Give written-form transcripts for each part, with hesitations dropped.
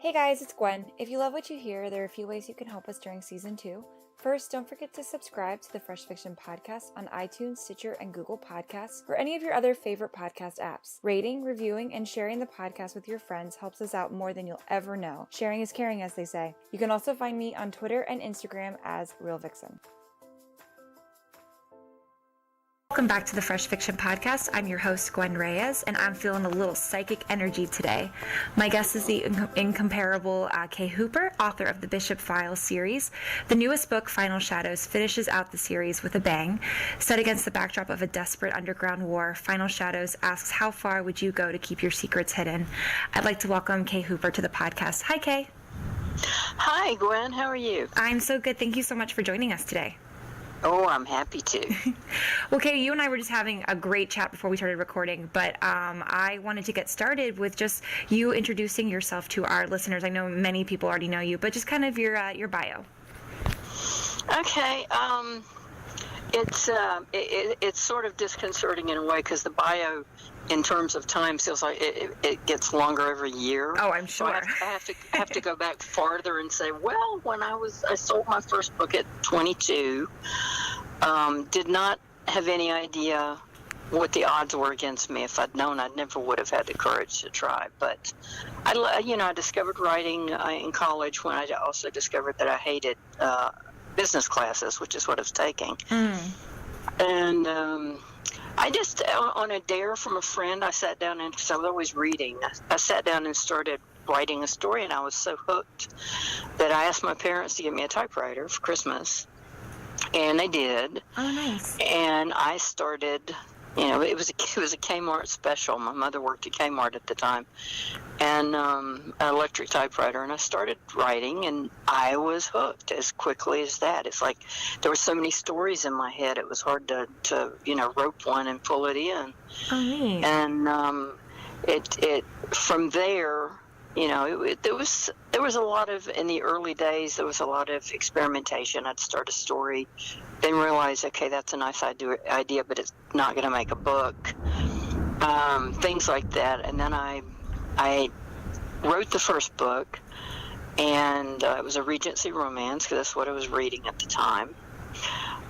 Hey guys, it's Gwen. If you love what you hear, there are a few ways you can help us during Season 2. First, don't forget to subscribe to the Fresh Fiction Podcast on iTunes, Stitcher, and Google Podcasts, or any of your other favorite podcast apps. Rating, reviewing, and sharing the podcast with your friends helps us out more than you'll ever know. Sharing is caring, as they say. You can also find me on Twitter and Instagram as Real Vixen. Welcome back to the Fresh Fiction Podcast. I'm your host, Gwen Reyes, and I'm feeling a little psychic energy today. My guest is the incomparable Kay Hooper, author of the Bishop Files series. The newest book, Final Shadows, finishes out the series with a bang. Set against the backdrop of a desperate underground war, Final Shadows asks, how far would you go to keep your secrets hidden? I'd like to welcome Kay Hooper to the podcast. Hi, Kay. Hi, Gwen. How are you? I'm so good. Thank you so much for joining us today. Oh, I'm happy to. Well, Kay, you and I were just having a great chat before we started recording, but I wanted to get started with just you introducing yourself to our listeners. I know many people already know you, but just kind of your bio. Okay. It's sort of disconcerting in a way because the bio, in terms of time, feels like it gets longer every year. Oh, I'm sure. So I have to go back farther and say, well, when I sold my first book at 22, did not have any idea what the odds were against me. If I'd known, I never would have had the courage to try. But I discovered writing in college when I also discovered that I hated business classes, which is what I was taking. And I just, on a dare from a friend, I sat down and, because I was always reading, I sat down and started writing a story, and I was so hooked that I asked my parents to give me a typewriter for Christmas, and they did. Oh, nice. And I started, it was a Kmart special. My mother worked at Kmart at the time, and an electric typewriter, and I started writing, and I was hooked as quickly as that. It's like there were so many stories in my head, it was hard to rope one and pull it in. Oh, neat. And it from there, there was a lot of, in the early days, there was a lot of experimentation. I'd start a story, then realize, okay, that's a nice idea, but it's not going to make a book. Things like that. And then I wrote the first book, and it was a Regency romance, because that's what I was reading at the time.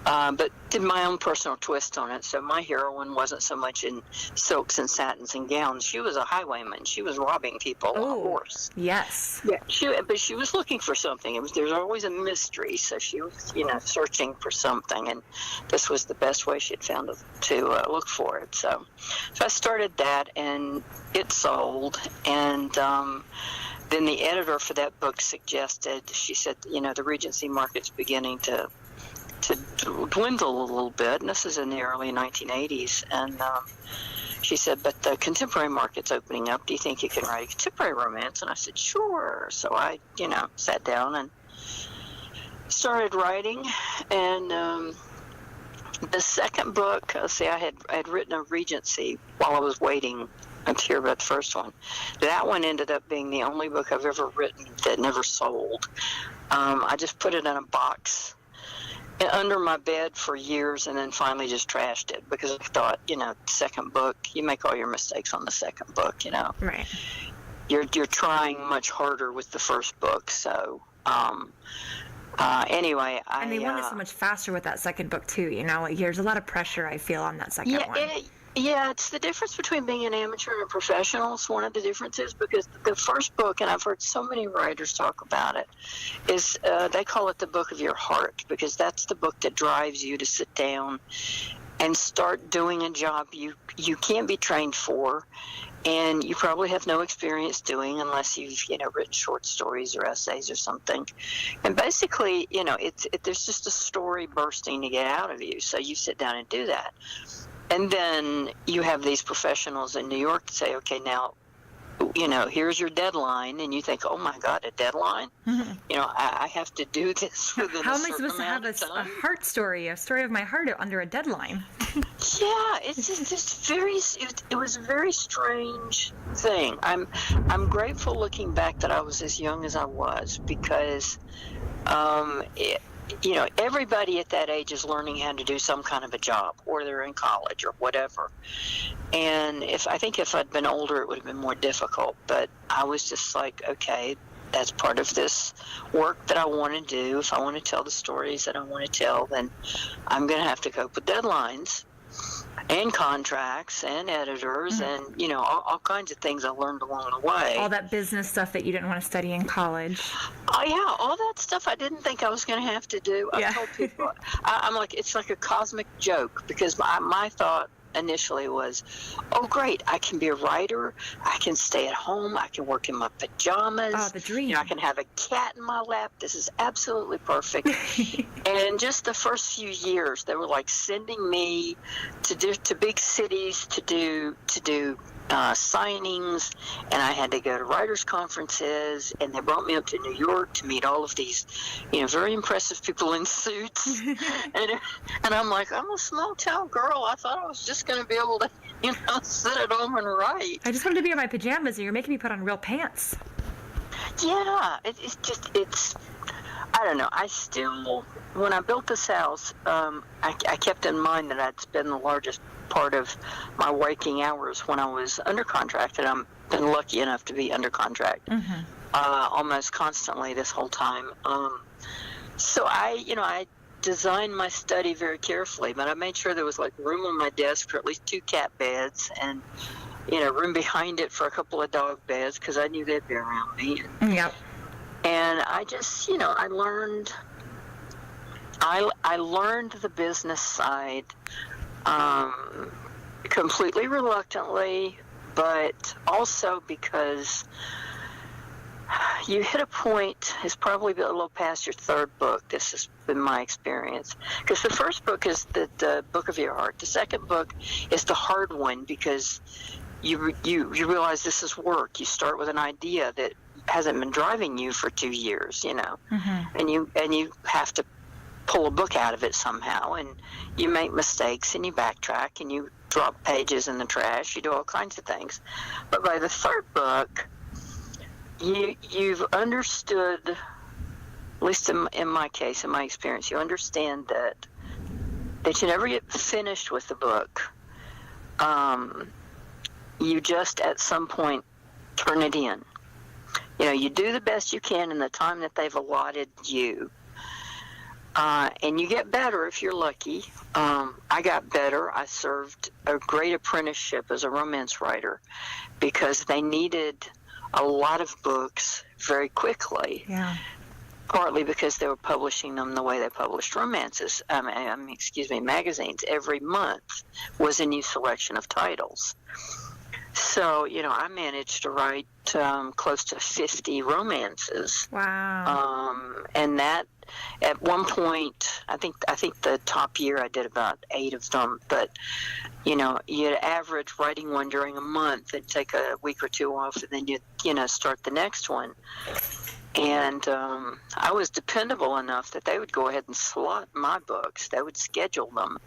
But did my own personal twist on it. So my heroine wasn't so much in silks and satins and gowns. She was a highwayman. She was robbing people on a horse. Yes. Yeah, but she was looking for something. There's always a mystery. So she was, searching for something, and this was the best way she'd found to look for it. So I started that, and it sold. And then the editor for that book suggested, she said, the Regency market's beginning to dwindle a little bit, and this is in the early 1980s, and she said, but the contemporary market's opening up. Do you think you can write a contemporary romance? And I said, sure. So I, sat down and started writing, and the second book, I had written a Regency while I was waiting to hear about the first one. That one ended up being the only book I've ever written that never sold. I just put it in a box under my bed for years, and then finally just trashed it because I thought, second book, you make all your mistakes on the second book, Right. You're trying much harder with the first book. So anyway, and they want it so much faster with that second book too. There's a lot of pressure I feel on that second one. Yeah, it's the difference between being an amateur and a professional. It's one of the differences, because the first book, and I've heard so many writers talk about it, is they call it the book of your heart, because that's the book that drives you to sit down and start doing a job you can't be trained for, and you probably have no experience doing unless you've written short stories or essays or something. And basically, there's just a story bursting to get out of you, so you sit down and do that. And then you have these professionals in New York that say, okay, now, here's your deadline. And you think, oh, my God, a deadline? Mm-hmm. I have to do this within How a am I supposed to have a heart story, a story of my heart under a deadline? Yeah, it's just it was a very strange thing. I'm grateful looking back that I was as young as I was, because everybody at that age is learning how to do some kind of a job, or they're in college or whatever. And if I'd been older, it would have been more difficult. But I was just like, okay, that's part of this work that I want to do. If I want to tell the stories that I want to tell, then I'm going to have to cope with deadlines and contracts and editors and, all kinds of things I learned along the way. All that business stuff that you didn't want to study in college. Oh, yeah, all that stuff I didn't think I was going to have to do. I told people, I'm like, it's like a cosmic joke, because my thought initially was, oh, great, I can be a writer, I can stay at home, I can work in my pajamas. Oh, the dream. I can have a cat in my lap. This is absolutely perfect. And just the first few years, they were like sending me to big cities to do signings, and I had to go to writers' conferences, and they brought me up to New York to meet all of these, very impressive people in suits. and I'm like, I'm a small town girl. I thought I was just going to be able to, sit at home and write. I just wanted to be in my pajamas, and you're making me put on real pants. Yeah, it's I don't know. I still, when I built this house, I kept in mind that I'd spend the largest part of my waking hours when I was under contract, and I've been lucky enough to be under contract almost constantly this whole time. So I designed my study very carefully, but I made sure there was like room on my desk for at least 2 cat beds, and room behind it for a couple of dog beds, because I knew they'd be around me. Yep. And I just, I learned the business side completely reluctantly, but also because you hit a point, it's probably a little past your 3rd book. This has been my experience. Because the first book is the book of your heart. The second book is the hard one, because you realize this is work. You start with an idea that hasn't been driving you for 2 years, and you have to pull a book out of it somehow, and you make mistakes, and you backtrack, and you drop pages in the trash, you do all kinds of things. But by the 3rd book, you've understood, at least in my case, in my experience, you understand that you never get finished with the book. You just at some point turn it in. You do the best you can in the time that they've allotted you. And you get better if you're lucky. I got better. I served a great apprenticeship as a romance writer, because they needed a lot of books very quickly. Yeah. Partly because they were publishing them the way they published romances. Magazines. Every month was a new selection of titles. So, I managed to write close to 50 romances. Wow. And that, at one point, I think the top year I did about 8 of them. But, you'd average writing one during a month and take a week or 2 off, and then you'd, start the next one. And I was dependable enough that they would go ahead and slot my books. They would schedule them.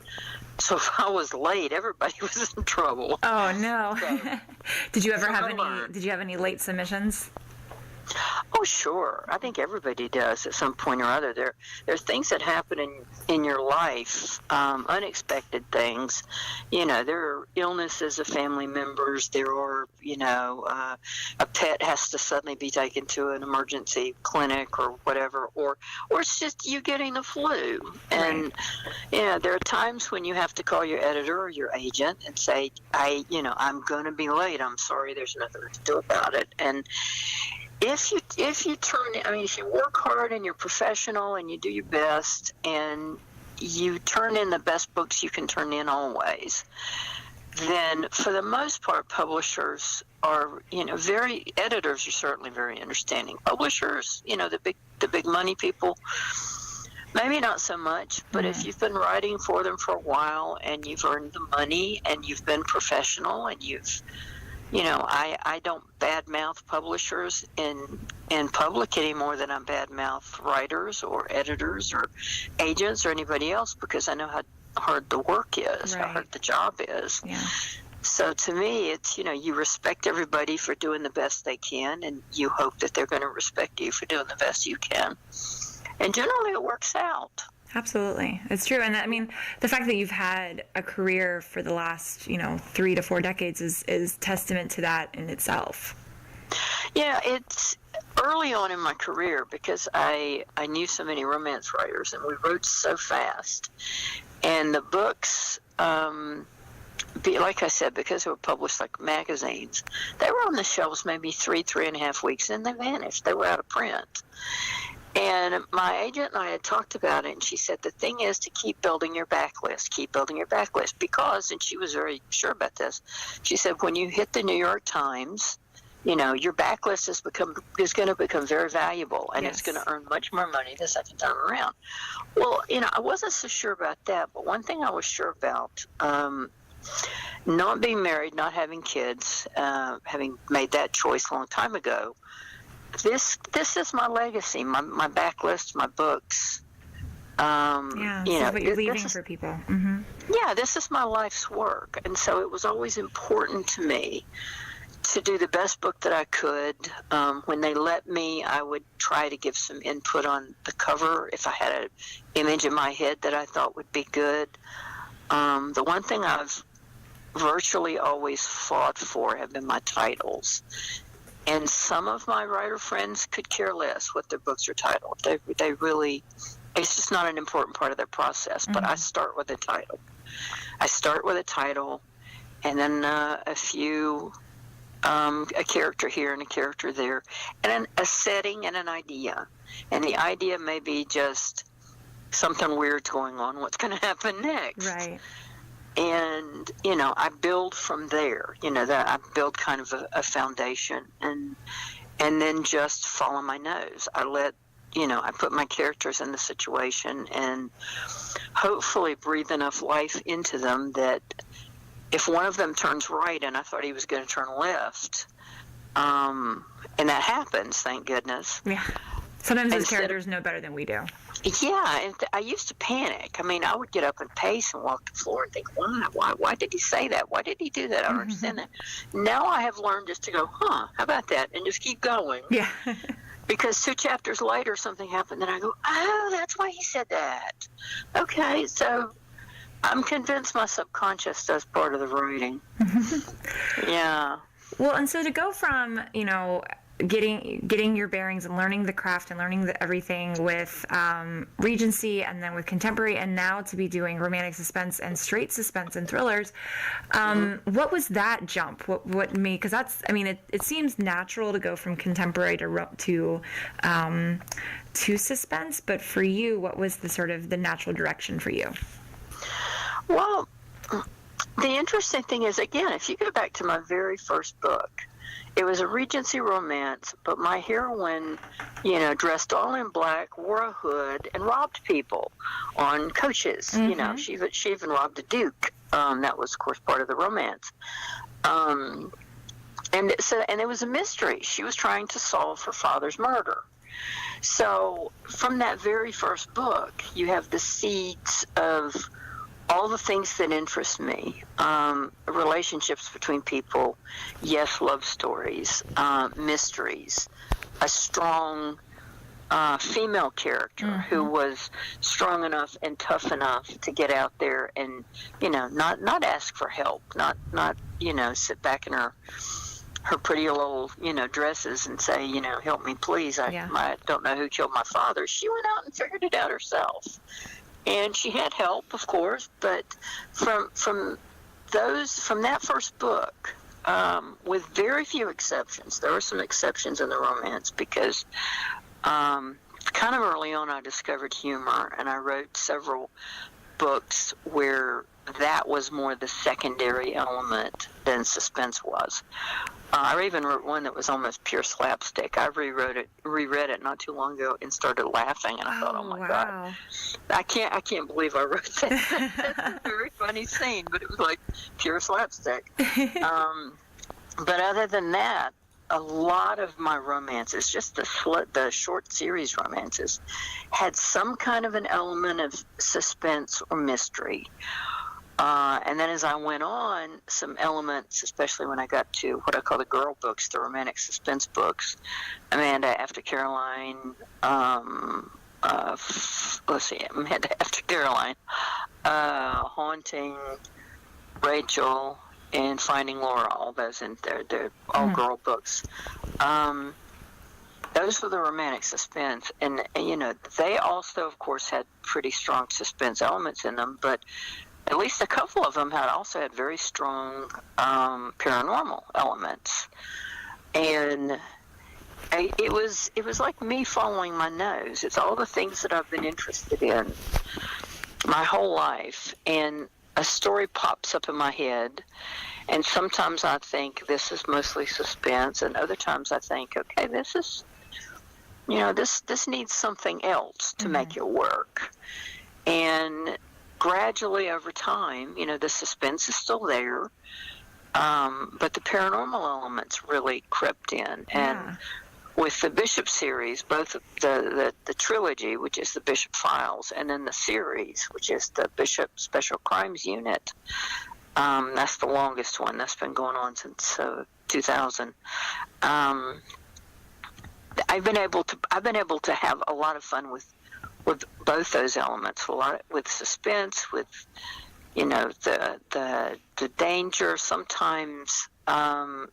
So if I was late, everybody was in trouble. Oh, no. So, Did you ever have any late submissions? Oh, sure. I think everybody does at some point or other. There's things that happen in your life, unexpected things. There are illnesses of family members. There are, a pet has to suddenly be taken to an emergency clinic or whatever, or it's just you getting the flu. And, there are times when you have to call your editor or your agent and say, I'm going to be late. I'm sorry. There's nothing to do about it. And if you work hard and you're professional and you do your best and you turn in the best books you can turn in always, then for the most part, publishers are, editors are certainly very understanding. Publishers, the big money people, maybe not so much, but if you've been writing for them for a while and you've earned the money and you've been professional and you've, I don't badmouth publishers in public any more than I badmouth writers or editors or agents or anybody else, because I know how hard the work is, how hard the job is. Yeah. So to me, it's, you respect everybody for doing the best they can, and you hope that they're going to respect you for doing the best you can. And generally it works out. Absolutely. It's true. And the fact that you've had a career for the last, 3 to 4 decades is testament to that in itself. Yeah, early on in my career, because I knew so many romance writers, and we wrote so fast. And the books, like I said, because they were published like magazines, they were on the shelves maybe 3.5 weeks, and they vanished. They were out of print. And my agent and I had talked about it, and she said, the thing is to keep building your backlist, because, and she was very sure about this, she said, when you hit the New York Times, your backlist is going to become very valuable, and It's going to earn much more money the second time around. Well, I wasn't so sure about that, but one thing I was sure about, not being married, not having kids, having made that choice a long time ago, this is my legacy, my backlist, my books. This is what you're leaving for people. Mm-hmm. Yeah, this is my life's work, and so it was always important to me to do the best book that I could. When they let me, I would try to give some input on the cover if I had an image in my head that I thought would be good. The one thing I've virtually always fought for have been my titles. And some of my writer friends could care less what their books are titled. They really, it's just not an important part of their process. Mm-hmm. But I start with a title. And then a character here and a character there, and then a setting and an idea. And the idea may be just something weird's going on. What's going to happen next? Right. And, I build from there, that I build kind of a foundation, and then just follow my nose. I put my characters in the situation and hopefully breathe enough life into them that if one of them turns right and I thought he was going to turn left, and that happens, thank goodness. Yeah. Sometimes those characters know better than we do. Yeah, and I used to panic. I mean, I would get up and pace and walk the floor and think, why did he say that? Why did he do that? I don't understand that. Now I have learned just to go, how about that? And just keep going. Yeah. Because 2 chapters later, something happened, and I go, oh, that's why he said that. Okay, so I'm convinced my subconscious does part of the writing. Yeah. Well, and so to go from, getting your bearings and learning the craft and learning everything with Regency and then with contemporary, and now to be doing romantic suspense and straight suspense and thrillers, what was that jump? What made, because that's, it seems natural to go from contemporary to suspense, but for you, what was the sort of the natural direction for you? Well, the interesting thing is, again, if you go back to my very first book, it was a Regency romance, but my heroine, dressed all in black, wore a hood, and robbed people on coaches. Mm-hmm. She even robbed a duke. That was, of course, part of the romance. And it was a mystery. She was trying to solve her father's murder. So from that very first book, you have the seeds of all the things that interest me, relationships between people, yes, love stories, mysteries, a strong female character who was strong enough and tough enough to get out there and, not ask for help, not sit back in her pretty little, dresses and say, help me, please. I don't know who killed my father. She went out and figured it out herself. And she had help, of course, but from that first book, with very few exceptions, there were some exceptions in the romance because kind of early on I discovered humor, and I wrote several books where that was more the secondary element than suspense was. I even wrote one that was almost pure slapstick. I reread it not too long ago and started laughing, and I thought, oh my God, I can't believe I wrote that. That's a very funny scene, but it was like pure slapstick. But other than that, a lot of my romances, just the short series romances, had some kind of an element of suspense or mystery. And then as I went on, some elements, especially when I got to what I call the girl books, the romantic suspense books, Amanda After Caroline, Amanda After Caroline, Haunting, Rachel, and Finding Laura, all those in there. They're all girl books. those were the romantic suspense, and they also, of course, had pretty strong suspense elements in them, but at least a couple of them also had very strong paranormal elements, and it was like me following my nose. It's all the things that I've been interested in my whole life, and a story pops up in my head, and sometimes I think this is mostly suspense, and other times I think, okay, this is, this needs something else to make it work. And gradually over time, the suspense is still there, but the paranormal elements really crept in. And with the Bishop series, both the trilogy, which is the Bishop Files, and then the series, which is the Bishop Special Crimes Unit, that's the longest one. That's been going on since 2000. I've been able to have a lot of fun with both those elements. With suspense, with the danger. Sometimes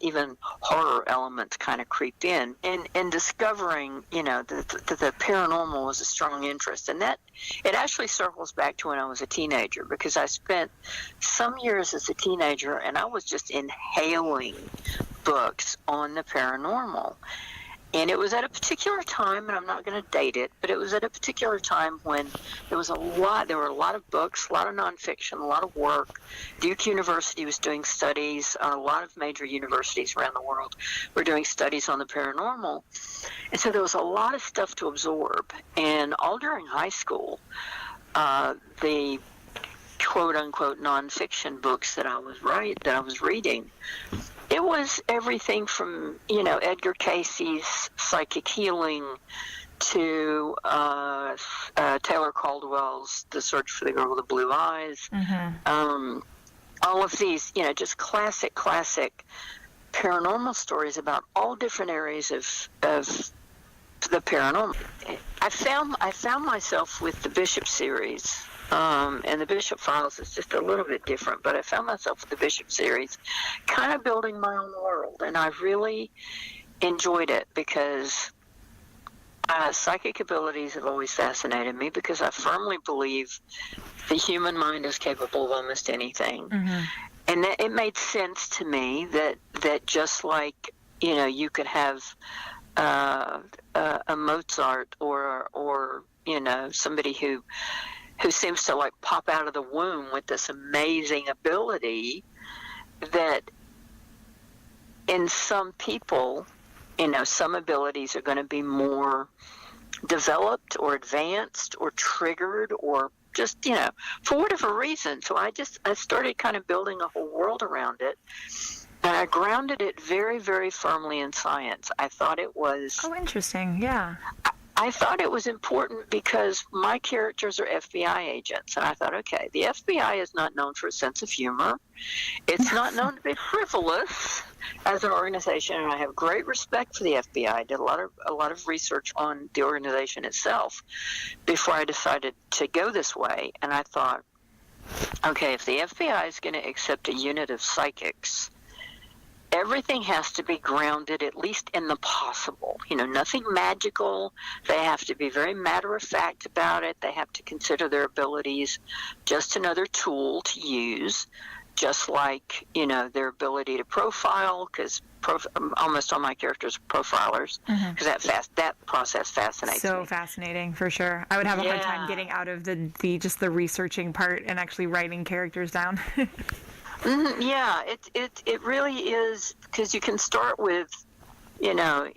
even horror elements kind of creep in, and discovering the paranormal was a strong interest, and that it actually circles back to when I was a teenager, because I spent some years as a teenager and I was just inhaling books on the paranormal. And it was at a particular time, and I'm not going to date it, but it was at a particular time when there were a lot of books, a lot of nonfiction, a lot of work. Duke University was doing studies, a lot of major universities around the world were doing studies on the paranormal. And so there was a lot of stuff to absorb. And all during high school, the quote-unquote nonfiction books that I was reading, it was everything from, Edgar Casey's Psychic Healing to Taylor Caldwell's The Search for the Girl with the Blue Eyes. All of these, just classic paranormal stories about all different areas of the paranormal. I found myself with the Bishop series. And the Bishop Files is just a little bit different, but I found myself with the Bishop series kind of building my own world, and I really enjoyed it because psychic abilities have always fascinated me, because I firmly believe the human mind is capable of almost anything. And that it made sense to me that just like, you could have a Mozart or somebody who seems to like pop out of the womb with this amazing ability, that in some people, some abilities are going to be more developed or advanced or triggered or just, for whatever reason. So I started kind of building a whole world around it. And I grounded it very, very firmly in science. I thought it was... Oh, interesting. Yeah. I thought it was important because my characters are FBI agents. And I thought, okay, the FBI is not known for a sense of humor. It's not known to be frivolous as an organization. And I have great respect for the FBI. I did a lot of research on the organization itself before I decided to go this way. And I thought, okay, if the FBI is going to accept a unit of psychics, everything has to be grounded at least in the possible. Nothing magical. They have to be very matter-of-fact about it. They have to consider their abilities just another tool to use, just like, their ability to profile, because almost all my characters are profilers, because that process fascinates me. So fascinating, for sure. I would have a hard time getting out of the researching part and actually writing characters down. Yeah, it really is, because you can start with,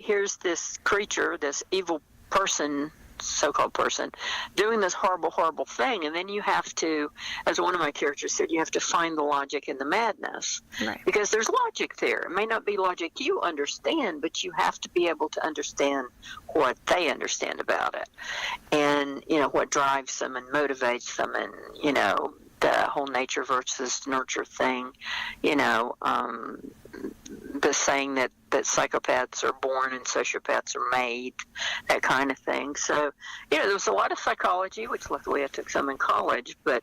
here's this creature, this evil person, so-called person, doing this horrible, horrible thing, and then you have to, as one of my characters said, you have to find the logic in the madness. Right. Because there's logic there. It may not be logic you understand, but you have to be able to understand what they understand about it, and, what drives them and motivates them, and, the whole nature versus nurture thing, the saying that psychopaths are born and sociopaths are made, that kind of thing. So, there was a lot of psychology, which luckily I took some in college, but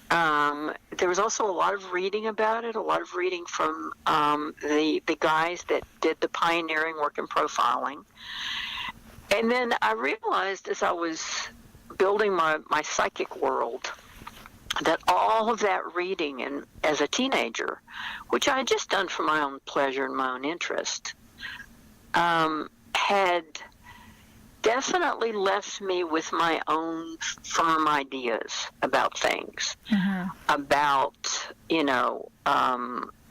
there was also a lot of reading about it, a lot of reading from the guys that did the pioneering work in profiling. And then I realized as I was building my psychic world that all of that reading and as a teenager, which I had just done for my own pleasure and my own interest, had definitely left me with my own firm ideas about things, about,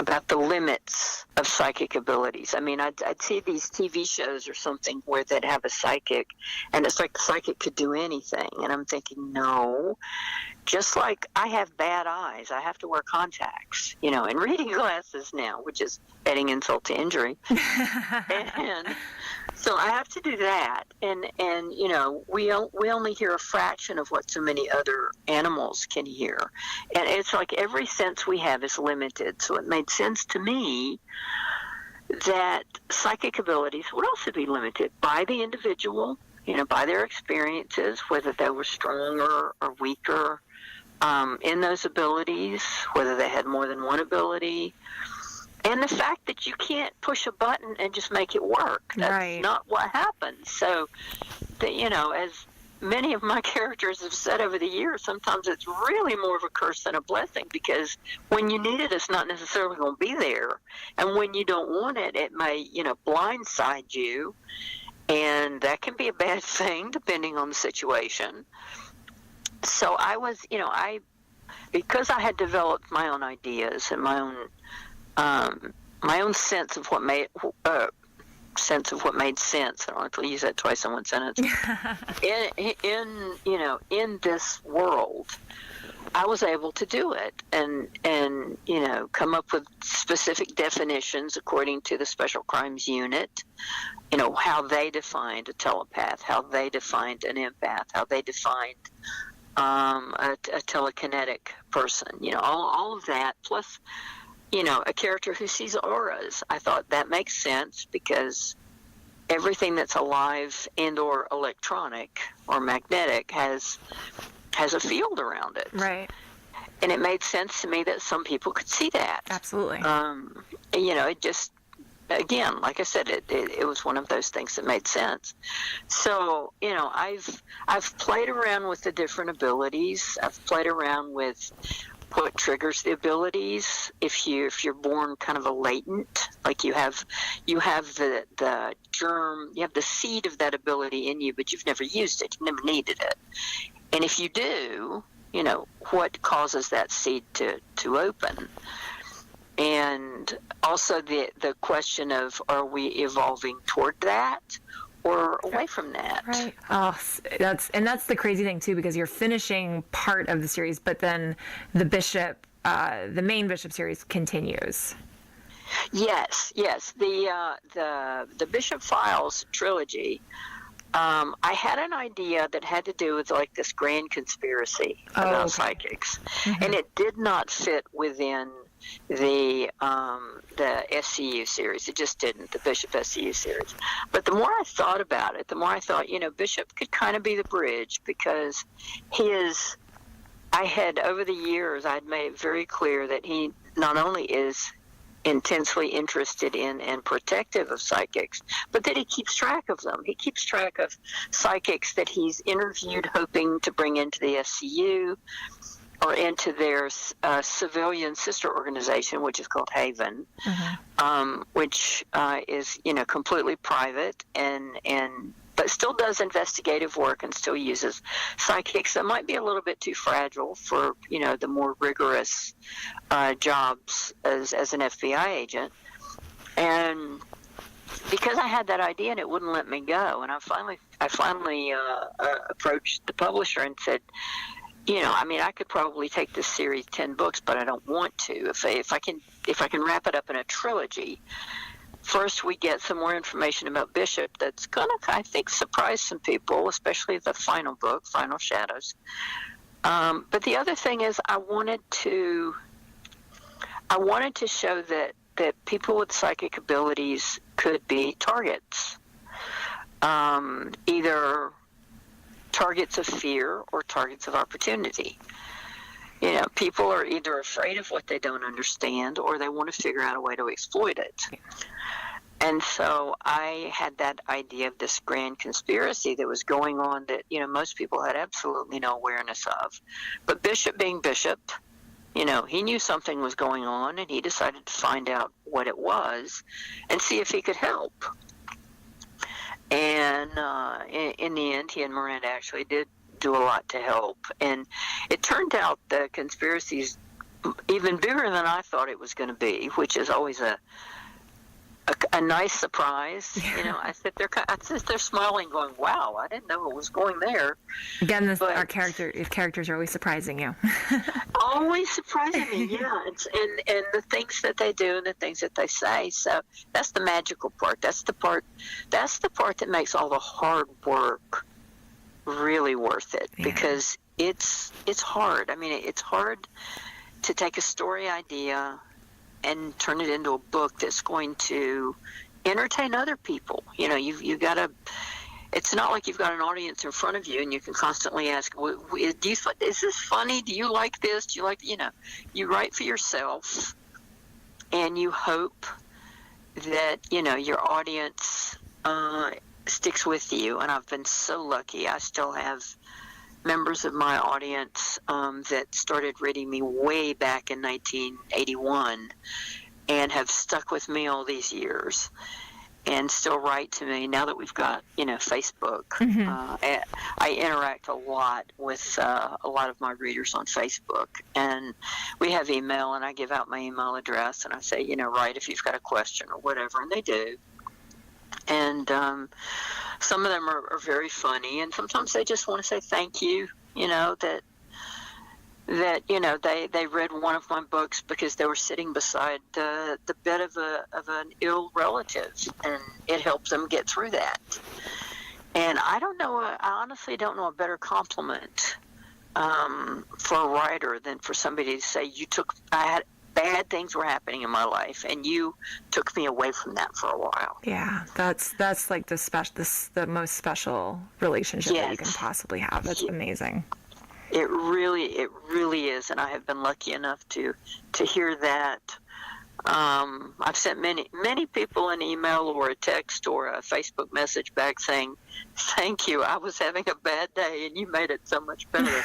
about the limits of psychic abilities. I mean, I'd see these TV shows or something where they'd have a psychic, and it's like the psychic could do anything. And I'm thinking, no, just like I have bad eyes, I have to wear contacts, and reading glasses now, which is adding insult to injury. And so I have to do that, and we only hear a fraction of what so many other animals can hear, and it's like every sense we have is limited. So it made sense to me that psychic abilities would also be limited by the individual, by their experiences, whether they were stronger or weaker in those abilities, whether they had more than one ability. And the fact that you can't push a button and just make it work. That's not what happens. So, as many of my characters have said over the years, sometimes it's really more of a curse than a blessing, because when you need it, it's not necessarily going to be there. And when you don't want it, it may, blindside you. And that can be a bad thing, depending on the situation. So I was, because I had developed my own ideas and my own sense of what made sense. I don't have to use that twice in one sentence. in this world, I was able to do it and come up with specific definitions according to the Special Crimes Unit. How they defined a telepath, how they defined an empath, how they defined a telekinetic person. All of that, plus a character who sees auras. I thought that makes sense because everything that's alive and or electronic or magnetic has a field around it. Right. And it made sense to me that some people could see that. Absolutely. It just, again, like I said, it was one of those things that made sense. So, I've played around with the different abilities. I've played around with what triggers the abilities. If you're born kind of a latent, like you have the germ, you have the seed of that ability in you, but you've never used it, you've never needed it. And if you do, what causes that seed to open? And also the question of, are we evolving toward that or away from that? Right. Oh, that's the crazy thing too, because you're finishing part of the series, but then the main Bishop series continues. Yes. The Bishop Files Trilogy. I had an idea that had to do with like this grand conspiracy about psychics, and it did not fit within the SCU series. It just didn't, the Bishop SCU series. But the more I thought about it, the more I thought, Bishop could kind of be the bridge, because I had, over the years, I'd made it very clear that he not only is intensely interested in and protective of psychics, but that he keeps track of them. He keeps track of psychics that he's interviewed, hoping to bring into the SCU or into their civilian sister organization, which is called Haven, which is completely private but still does investigative work and still uses psychics that might be a little bit too fragile for the more rigorous jobs as an FBI agent. And because I had that idea and it wouldn't let me go, and I finally approached the publisher and said, I could probably take this series 10 books, but I don't want to. If I can wrap it up in a trilogy, first we get some more information about Bishop that's gonna, I think, surprise some people, especially the final book, Final Shadows. But the other thing is, I wanted to show that people with psychic abilities could be targets, either targets of fear or targets of opportunity. People are either afraid of what they don't understand, or they want to figure out a way to exploit it. And so I had that idea of this grand conspiracy that was going on that, most people had absolutely no awareness of. But Bishop being Bishop, he knew something was going on, and he decided to find out what it was and see if he could help. And in the end, he and Miranda actually did do a lot to help. And it turned out the conspiracy's even bigger than I thought it was going to be, which is always a nice surprise. I sit there smiling, going, "Wow, I didn't know it was going there." Again, our characters are always surprising you. Always surprising me, yeah. And the things that they do and the things that they say. So that's the magical part. That's the part that makes all the hard work really worth it, because it's hard. I mean, it's hard to take a story idea and turn it into a book that's going to entertain other people. You've got to. It's not like you've got an audience in front of you and you can constantly ask, is this funny? Do you like this? Do you like, you write for yourself, and you hope that, your audience sticks with you. And I've been so lucky. I still have members of my audience that started reading me way back in 1981 and have stuck with me all these years and still write to me now that we've got, Facebook. I interact a lot with a lot of my readers on Facebook, and we have email, and I give out my email address, and I say, write if you've got a question or whatever, and they do. And some of them are very funny, and sometimes they just want to say thank you, that they read one of my books because they were sitting beside the bed of an ill relative, and it helped them get through that. And I honestly don't know a better compliment for a writer than for somebody to say, bad things were happening in my life, and you took me away from that for a while. Yeah, that's like the most special relationship that you can possibly have. That's amazing. It really is, and I have been lucky enough to hear that. I've sent many people an email or a text or a Facebook message back saying, "Thank you, I was having a bad day and you made it so much better."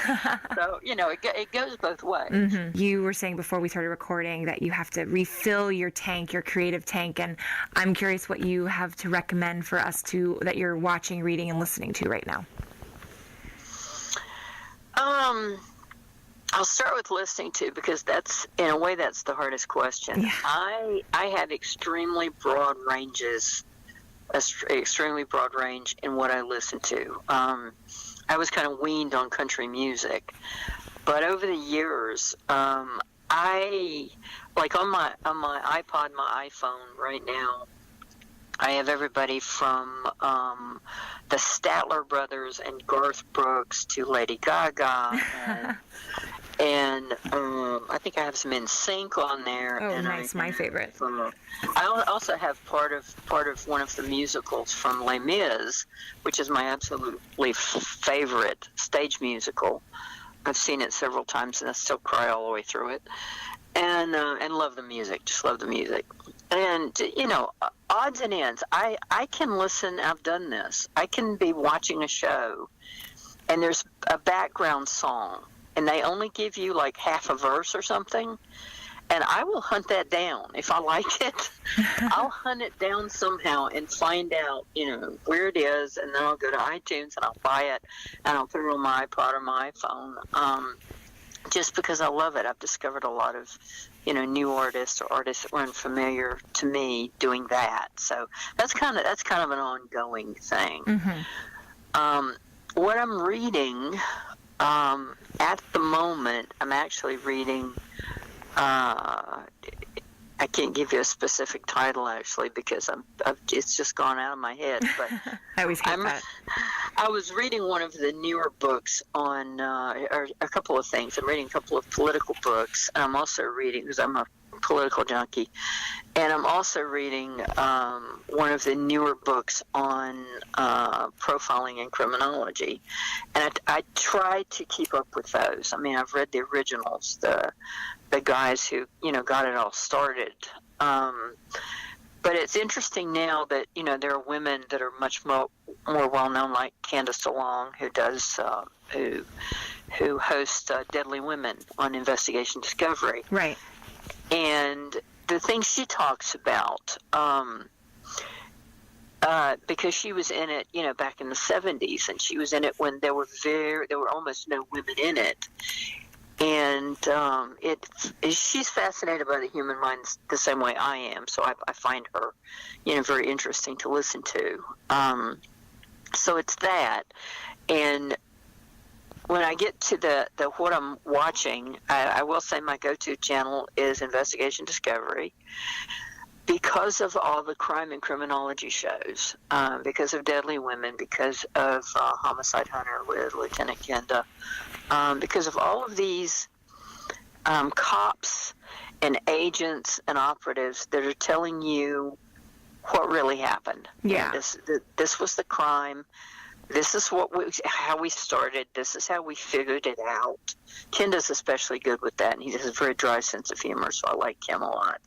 So, it goes both ways. Mm-hmm. You were saying before we started recording that you have to refill your tank, your creative tank, and I'm curious what you have to recommend for us that you're watching, reading, and listening to right now. I'll start with listening to, because that's the hardest question. Yeah. I have extremely broad range in what I listen to. I was kind of weaned on country music, but over the years, I like on my iPod, my iPhone right now, I have everybody from the Statler Brothers and Garth Brooks to Lady Gaga, and I think I have some NSYNC on there. Oh, and nice, my favorite. I also have part of one of the musicals from Les Mis, which is my absolutely favorite stage musical. I've seen it several times, and I still cry all the way through it. And love the music, just love the music. And, odds and ends, I can listen, I've done this. I can be watching a show, and there's a background song, and they only give you like half a verse or something, and I will hunt that down. If I like it, I'll hunt it down somehow and find out, where it is, and then I'll go to iTunes and I'll buy it, and I'll put it on my iPod or my iPhone. Just because I love it. I've discovered a lot of, new artists or artists that were unfamiliar to me doing that. So that's kind of an ongoing thing. Mm-hmm. What I'm reading at the moment, I'm actually reading. I can't give you a specific title actually because it's just gone out of my head. But I always get that. I was reading one of the newer books on, or a couple of things. I'm reading a couple of political books, and I'm also reading, because I'm a political junkie, and I'm also reading one of the newer books on profiling and criminology. And I try to keep up with those. I mean, I've read the originals, the guys who, got it all started. But it's interesting now that, there are women that are much more well known, like Tasha Solomon, who does who hosts Deadly Women on Investigation Discovery. Right. And the things she talks about, because she was in it, back in the 70s, and she was in it when there were almost no women in it. And she's fascinated by the human mind the same way I am, so I find her, very interesting to listen to. So it's that, and when I get to the what I'm watching, I will say my go-to channel is Investigation Discovery, because of all the crime and criminology shows, because of Deadly Women, because of Homicide Hunter with Lieutenant Kenda, because of all of these cops and agents and operatives that are telling you what really happened. Yeah. This was the crime. This is how we started. This is how we figured it out. Kenda's especially good with that, and he has a very dry sense of humor, so I like him a lot.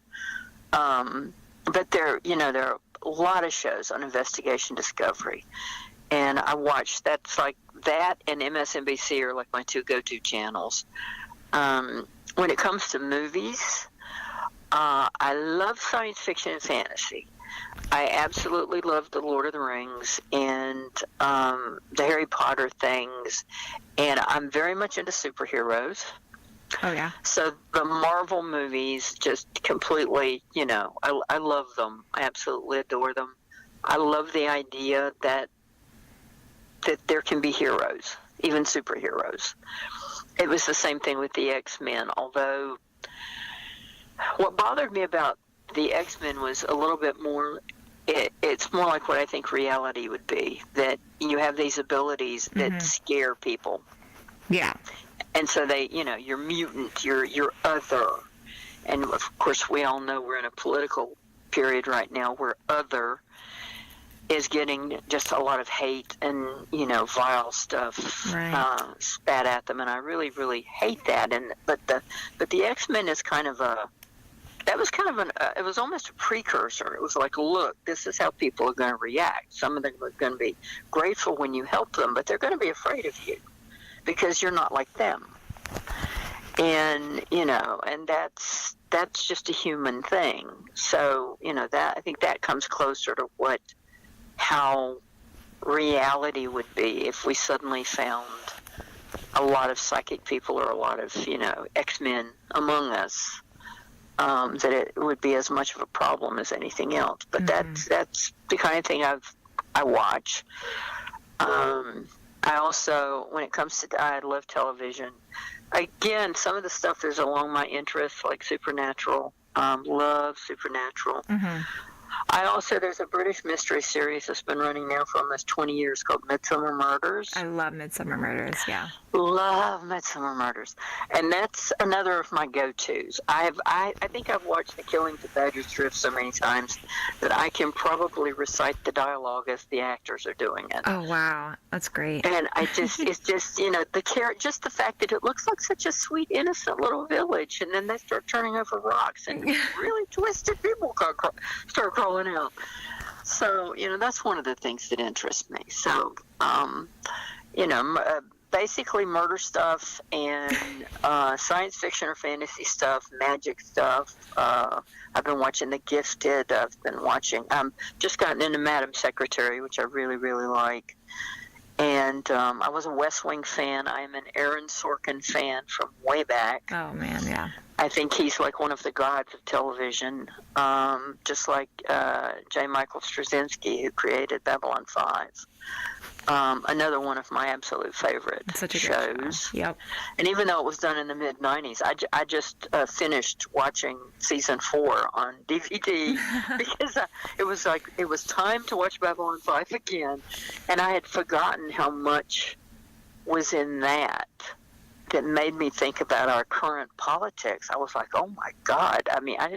But there are a lot of shows on Investigation Discovery, and I watch. That's like that, and MSNBC are like my two go-to channels. When it comes to movies, I love science fiction and fantasy. I absolutely love the Lord of the Rings and the Harry Potter things, and I'm very much into superheroes. Oh, yeah. So the Marvel movies just completely, I love them. I absolutely adore them. I love the idea that there can be heroes, even superheroes. It was the same thing with the X-Men, although what bothered me about the X-Men was a little bit more, it's more like what I think reality would be, that you have these abilities that scare people. Yeah. And so you're mutant, you're other. And of course, we all know we're in a political period right now where other is getting just a lot of hate and, vile stuff spat at them. And I really, really hate that. But the X-Men is kind of it was almost a precursor. It was like, look, this is how people are going to react. Some of them are going to be grateful when you help them, but they're going to be afraid of you because you're not like them. And, and that's just a human thing. So, that I think that comes closer to how reality would be if we suddenly found a lot of psychic people or a lot of, X-Men among us. That it would be as much of a problem as anything else. But that's the kind of thing I watch. I also, when it comes to, I love television. Again, some of the stuff is along my interests, like Supernatural. Love Supernatural. There's a British mystery series that's been running now for almost 20 years called Midsummer Murders. I love Midsummer Murders, yeah. Love Midsummer Murders. And that's another of my go-tos. I think I've watched The Killings of Badger's Drift so many times that I can probably recite the dialogue as the actors are doing it. Oh, wow. That's great. And it's just, just the fact that it looks like such a sweet, innocent little village, and then they start turning over rocks, and really twisted people start crawling out. So, that's one of the things that interests me. So, basically murder stuff and science fiction or fantasy stuff, magic stuff. I've been watching The Gifted. I've been watching, just gotten into Madam Secretary, which I really, really like. And I was a West Wing fan. I am an Aaron Sorkin fan from way back. Oh, man, yeah. I think he's like one of the gods of television, just like J. Michael Straczynski, who created Babylon 5. Another one of my absolute favorite shows. Yep. And even though it was done in the mid-'90s, I just finished watching season 4 on DVD because it was time to watch Babylon 5 again, and I had forgotten how much was in that made me think about our current politics. I was like, oh my God. I mean, I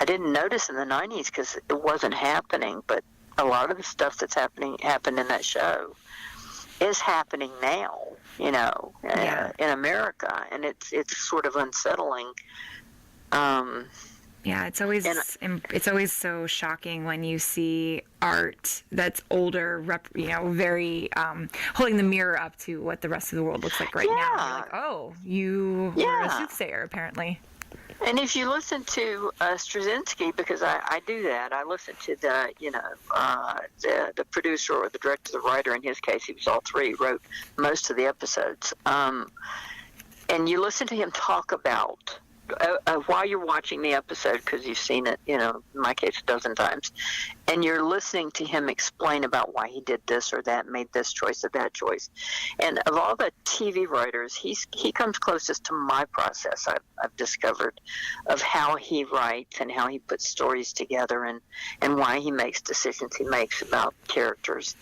didn't notice in the 90s because it wasn't happening, but a lot of the stuff that's happened in that show is happening now, in America, and it's sort of unsettling. Yeah, it's always so shocking when you see art that's older, very holding the mirror up to what the rest of the world looks like right now. You're like, oh, you were a soothsayer, apparently. And if you listen to Straczynski, because I do that, I listen to the producer or the director, the writer. In his case, he was all three. He wrote most of the episodes. And you listen to him talk about while you're watching the episode, because you've seen it, in my case, a dozen times, and you're listening to him explain about why he did this or that, made this choice or that choice. And of all the TV writers, he comes closest to my process, I've discovered, of how he writes and how he puts stories together and why he makes decisions he makes about characters.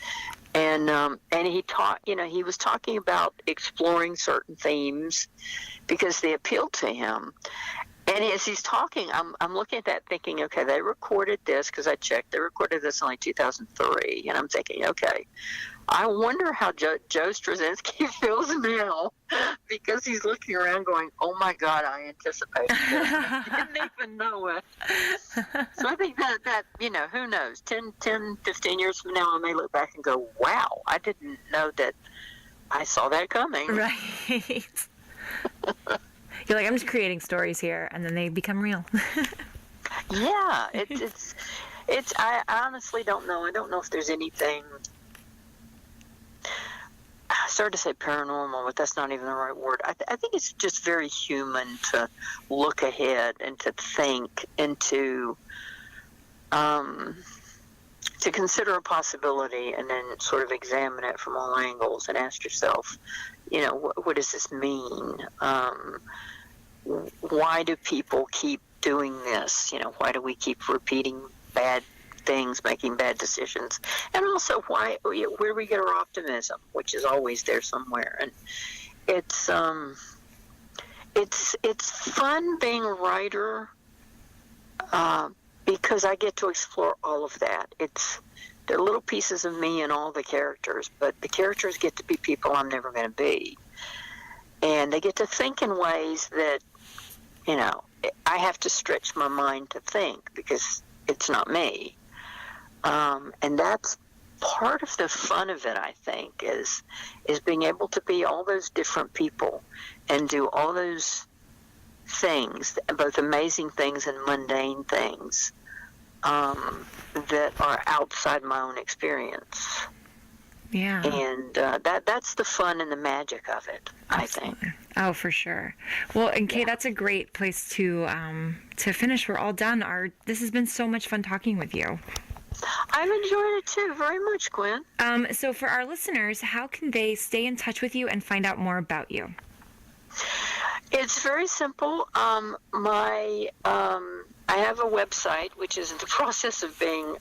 And he was talking about exploring certain themes because they appealed to him. And as he's talking, I'm looking at that thinking, okay, they recorded this, because I checked, they recorded this in like 2003. And I'm thinking, okay, I wonder how Joe Straczynski feels now, because he's looking around going, oh my God, I anticipated this. I didn't even know it. So I think that who knows, 10, 15 years from now, I may look back and go, wow, I didn't know that I saw that coming. Right. You're like, I'm just creating stories here, and then they become real. Yeah, it's. I honestly don't know. I don't know if there's anything. I started to say paranormal, but that's not even the right word. I think it's just very human to look ahead and to think and to consider a possibility and then sort of examine it from all angles and ask yourself, what does this mean? Why do people keep doing this? Why do we keep repeating bad things, making bad decisions? And also, where do we get our optimism, which is always there somewhere? And it's fun being a writer because I get to explore all of that. There are little pieces of me in all the characters, but the characters get to be people I'm never going to be. And they get to think in ways that, I have to stretch my mind to think because it's not me. And that's part of the fun of it, I think, is being able to be all those different people and do all those things, both amazing things and mundane things, that are outside my own experience. Yeah. And that's the fun and the magic of it, I think. Oh, for sure. Well, and Kay, that's a great place to finish. We're all done. This has been so much fun talking with you. I've enjoyed it too, very much, Gwen. So for our listeners, how can they stay in touch with you and find out more about you? It's very simple. I have a website, which is in the process of being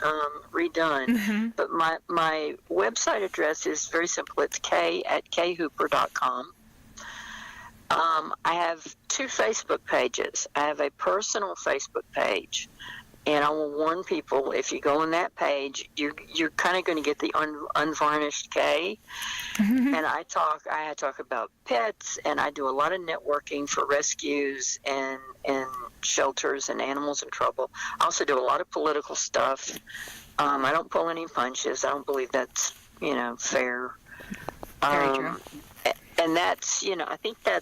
redone. Mm-hmm. But my website address is very simple. It's k@khooper.com. I have 2 Facebook pages. I have a personal Facebook page. And I will warn people, if you go on that page, you're kind of going to get the unvarnished K. Mm-hmm. And I talk about pets, and I do a lot of networking for rescues and shelters and animals in trouble. I also do a lot of political stuff. I don't pull any punches. I don't believe that's fair. Very true. And that's, I think that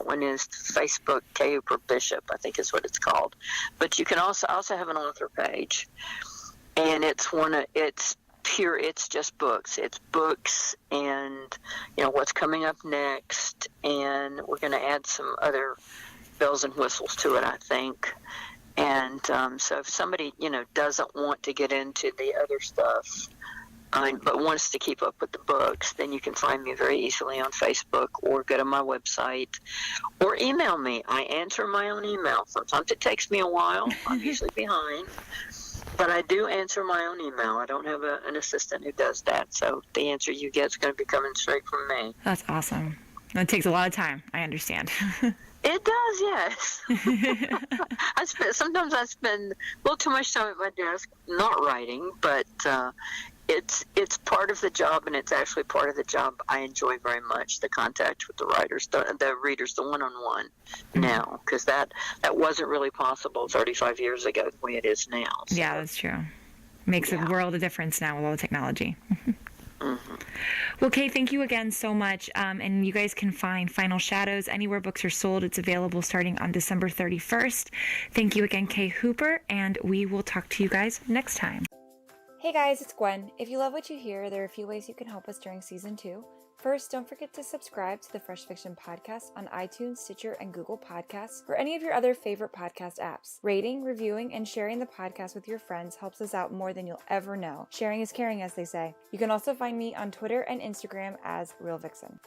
one is Facebook K. Hooper Bishop, I think is what it's called. But you can also have an author page, and it's just books. It's books and, what's coming up next, and we're going to add some other bells and whistles to it, I think. And so if somebody, doesn't want to get into the other stuff, but wants to keep up with the books, then you can find me very easily on Facebook or go to my website or email me. I answer my own email. Sometimes it takes me a while. I'm usually behind. But I do answer my own email. I don't have an assistant who does that. So the answer you get is going to be coming straight from me. That's awesome. That takes a lot of time. I understand. It does, yes. Sometimes I spend a little too much time at my desk not writing, but it's part of the job, and it's actually part of the job I enjoy very much, the contact with the writers, the readers, the one-on-one now, because that wasn't really possible 35 years ago the way it is now. So. Yeah, that's true. Makes a world of difference now with all the technology. Mm-hmm. Well, Kay, thank you again so much. And you guys can find Final Shadows anywhere books are sold. It's available starting on December 31st. Thank you again, Kay Hooper, and we will talk to you guys next time. Hey guys, it's Gwen. If you love what you hear, there are a few ways you can help us during season 2. First, don't forget to subscribe to the Fresh Fiction Podcast on iTunes, Stitcher, and Google Podcasts, or any of your other favorite podcast apps. Rating, reviewing, and sharing the podcast with your friends helps us out more than you'll ever know. Sharing is caring, as they say. You can also find me on Twitter and Instagram as Real Vixen.